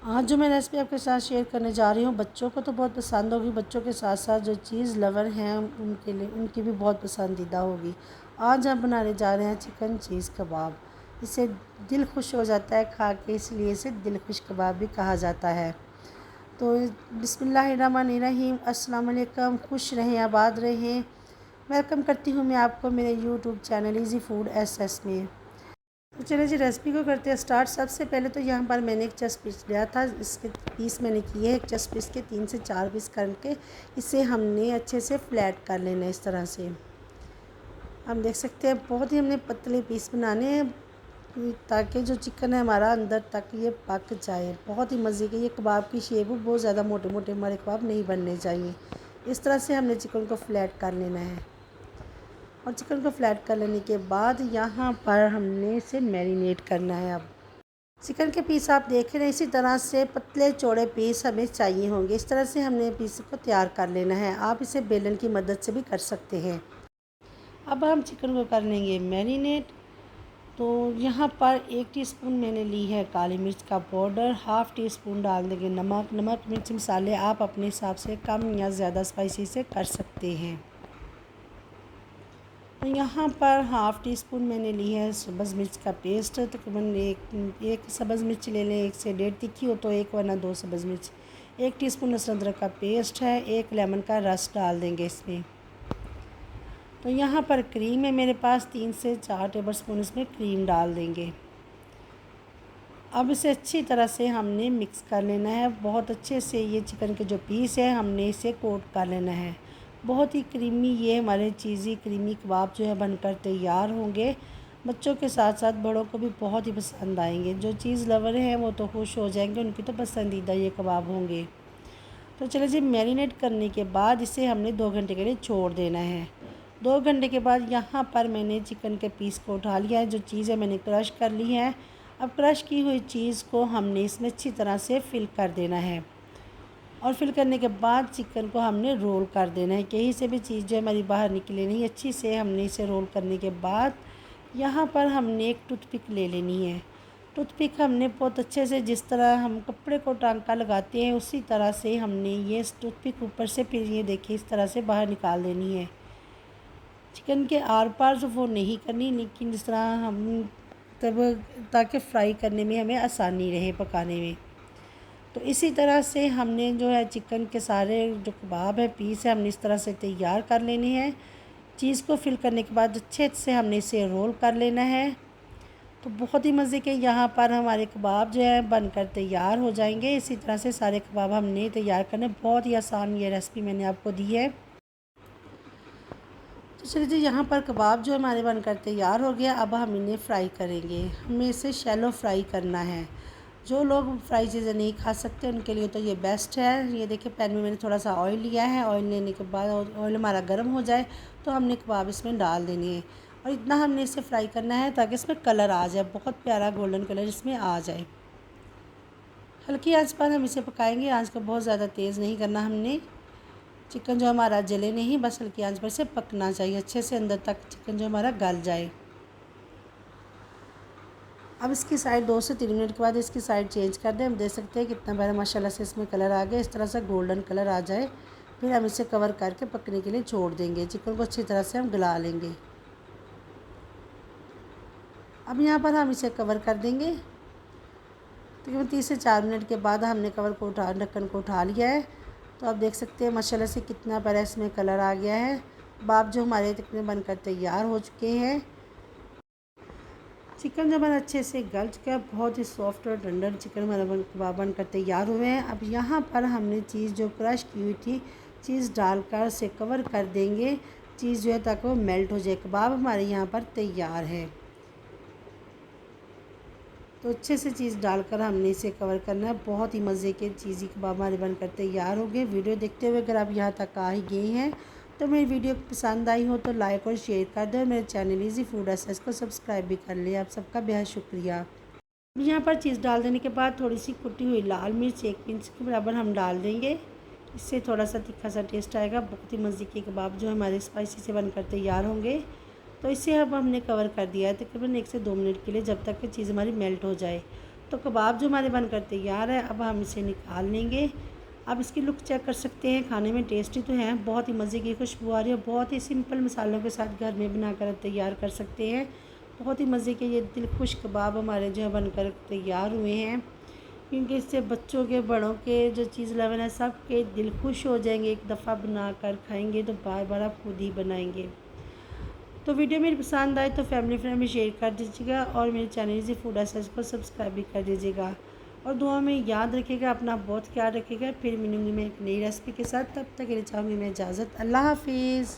आज जो मैं रेसिपी आपके साथ शेयर करने जा रही हूँ, बच्चों को तो बहुत पसंद होगी। बच्चों के साथ साथ जो चीज़ लवर हैं उनके लिए, उनकी भी बहुत पसंदीदा होगी। आज हम बनाने जा रहे हैं चिकन चीज़ कबाब। इसे दिल खुश हो जाता है खा के, इसलिए इसे दिल खुश कबाब भी कहा जाता है। तो बिस्मिल्लाहिर्रहमानिर्रहीम, अस्सलाम वालेकुम। खुश रहें, आबाद रहें। वेलकम करती हूँ मैं आपको मेरे YouTube channel easy food S में। तो चलिए जी रेसिपी को करते हैं स्टार्ट। सबसे पहले तो यहाँ पर मैंने एक चेस्ट पीस लिया था, इसके पीस मैंने किए हैं। एक चेस्ट पीस के 3 से 4 पीस करके इसे हमने अच्छे से फ्लैट कर लेना है इस तरह से। हम देख सकते हैं बहुत ही हमने पतले पीस बनाने हैं ताकि जो चिकन है हमारा अंदर तक ये पक जाए। बहुत ही मज़े के ये कबाब की शेप हो, बहुत ज़्यादा मोटे मोटे हमारे कबाब नहीं बनने चाहिए। इस तरह से हमने चिकन को फ्लैट कर लेना है। और चिकन को फ्लैट कर लेने के बाद यहाँ पर हमने इसे मैरिनेट करना है। अब चिकन के पीस आप देख रहे हैं, इसी तरह से पतले चौड़े पीस हमें चाहिए होंगे। इस तरह से हमने पीस को तैयार कर लेना है। आप इसे बेलन की मदद से भी कर सकते हैं। अब हम चिकन को कर लेंगे मैरिनेट। तो यहाँ पर 1 टीस्पून मैंने ली है काली मिर्च का पाउडर, हाफ़ टी स्पून डाल देंगे नमक मिर्च मसाले आप अपने हिसाब से कम या ज़्यादा स्पाइसी से कर सकते हैं। तो यहाँ पर हाफ़ टी स्पून मैंने ली है सब्ज़ मिर्च का पेस्ट। तकरीबन एक सब्ज़ मिर्च ले लें, 1 से 1.5 तीखी हो तो 1 वरना 2 सब्ज़ मिर्च। 1 टीस्पून लहसुन अदरक का पेस्ट है, 1 लेमन का रस डाल देंगे इसमें। तो यहाँ पर क्रीम है मेरे पास, 3 से 4 टेबलस्पून इसमें क्रीम डाल देंगे। अब इसे अच्छी तरह से हमने मिक्स कर लेना है। बहुत अच्छे से ये चिकन के जो पीस है हमने इसे कोट कर लेना है। बहुत ही क्रीमी ये हमारे चीज़ी क्रीमी कबाब जो है बनकर तैयार होंगे। बच्चों के साथ साथ बड़ों को भी बहुत ही पसंद आएंगे। जो चीज़ लवर हैं वो तो खुश हो जाएंगे, उनकी तो पसंदीदा ये कबाब होंगे। तो चलिए जी मैरिनेट करने के बाद इसे हमने 2 घंटे के लिए छोड़ देना है। 2 घंटे के बाद यहाँ पर मैंने चिकन के पीस को उठा लिया है। जो चीज़ है मैंने क्रश कर ली है। अब क्रश की हुई चीज़ को हमने इसमें अच्छी तरह से फिल कर देना है। और फिल करने के बाद चिकन को हमने रोल कर देना है। कहीं से भी चीज़ जो है हमारी बाहर निकले नहीं। अच्छी से हमने इसे रोल करने के बाद यहाँ पर हमने एक टूथपिक ले लेनी है। टूथपिक हमने बहुत अच्छे से, जिस तरह हम कपड़े को टांका लगाते हैं उसी तरह से हमने ये टूथपिक ऊपर से फिर ये देखिए इस तरह से बाहर निकाल देनी है। चिकन के आर पार जो वो नहीं करनी, लेकिन जिस तरह हम तब ताकि फ्राई करने में हमें आसानी रहे पकाने में। तो इसी तरह से हमने जो है चिकन के सारे जो कबाब है पीस है हमने इस तरह से तैयार कर लेने हैं। चीज़ को फिल करने के बाद अच्छे से हमने इसे रोल कर लेना है। तो बहुत ही मज़े के यहाँ पर हमारे कबाब जो है बनकर तैयार हो जाएंगे। इसी तरह से सारे कबाब हमने तैयार करने, बहुत ही आसान ये रेसिपी मैंने आपको दी है। तो चलिए जी यहाँ पर कबाब जो हमारे बनकर तैयार हो गया। अब हम इन्हें फ्राई करेंगे। हमें इसे शैलो फ्राई करना है। जो लोग फ्राई चीज़ें नहीं खा सकते उनके लिए तो ये बेस्ट है। ये देखिए पैन में मैंने थोड़ा सा ऑयल लिया है। ऑयल लेने के बाद ऑयल हमारा गर्म हो जाए तो हमने कबाब इसमें डाल देनी है। और इतना हमने इसे फ्राई करना है ताकि इसमें कलर आ जाए, बहुत प्यारा गोल्डन कलर इसमें आ जाए। हल्की आंच पर हम इसे पकाएंगे। आंच को बहुत ज़्यादा तेज़ नहीं करना हमने। चिकन जो हमारा जले नहीं, बस हल्की आंच पर से पकना चाहिए अच्छे से, अंदर तक चिकन जो हमारा गल जाए। अब इसकी साइड 2 से 3 मिनट के बाद इसकी साइड चेंज कर दें। हम देख सकते हैं कितना प्यारा माशाल्लाह से इसमें कलर आ गया। इस तरह से गोल्डन कलर आ जाए फिर हम इसे कवर करके पकने के लिए छोड़ देंगे। चिकन को अच्छी तरह से हम गला लेंगे। अब यहाँ पर हम इसे कवर कर देंगे। तकरीबन 3 से 4 मिनट के बाद हमने ढक्कन को उठा लिया है। तो आप देख सकते हैं माशाल्लाह से कितना प्यारा इसमें कलर आ गया है। कबाब जो हमारे तकरीबन बनकर तैयार हो चुके हैं। चिकन जो हमारा अच्छे से गल चुका है, बहुत ही सॉफ्ट और टेंडर चिकन हमारा कबाब बनकर तैयार हुए हैं। अब यहाँ पर हमने चीज़ जो क्रश की हुई थी चीज़ डालकर से कवर कर देंगे। चीज़ जो है ताकि वो मेल्ट हो जाए। कबाब हमारे यहाँ पर तैयार है। तो अच्छे से चीज़ डालकर हमने इसे कवर करना है। बहुत ही मज़े के चीज़ी कबाब हमारे बनकर तैयार हो गए। वीडियो देखते हुए अगर आप यहाँ तक आ ही गए हैं तो मेरी वीडियो पसंद आई हो तो लाइक और शेयर कर दें। मेरे चैनल ईज़ी फूड एस को सब्सक्राइब भी कर लें। आप सबका बेहद शुक्रिया। यहाँ पर चीज़ डाल देने के बाद थोड़ी सी कुटी हुई लाल मिर्च 1 पिंच के बराबर हम डाल देंगे। इससे थोड़ा सा तीखा सा टेस्ट आएगा। बहुत ही मज़े के कबाब जो हमारे स्पाइसी से बनकर तैयार होंगे। तो इसे अब हमने कवर कर दिया है तकरीबन 1 से 2 मिनट के लिए, जब तक कि चीज़ हमारी मेल्ट हो जाए। तो कबाब जो हमारे बनकर तैयार है, अब हम इसे निकाल लेंगे। अब इसकी लुक चेक कर सकते हैं, खाने में टेस्टी तो हैं, बहुत ही मज़े की खुशबू आ रही है। बहुत ही सिंपल मसालों के साथ घर में बनाकर तैयार कर सकते हैं। बहुत ही मज़े के ये दिलखुश कबाब हमारे जो है बनकर तैयार हुए हैं, क्योंकि इससे बच्चों के बड़ों के जो चीज़ लेवल है सब के दिल खुश हो जाएंगे। एक दफ़ा बनाकर खाएंगे तो बार बार आप खुद ही बनाएंगे। तो वीडियो मेरी पसंद आए तो फैमिली फ्रेंड में शेयर कर दीजिएगा और मेरे चैनल इजी फूड एसेस को सब्सक्राइब भी कर दीजिएगा। और दुआ में याद रखिएगा, अपना बहुत ख्याल रखिएगा। फिर मिलूँगी मैं एक नई रेसिपी के साथ, तब तक के लिए चाहूँगी मैं इजाज़त। अल्लाह हाफिज़।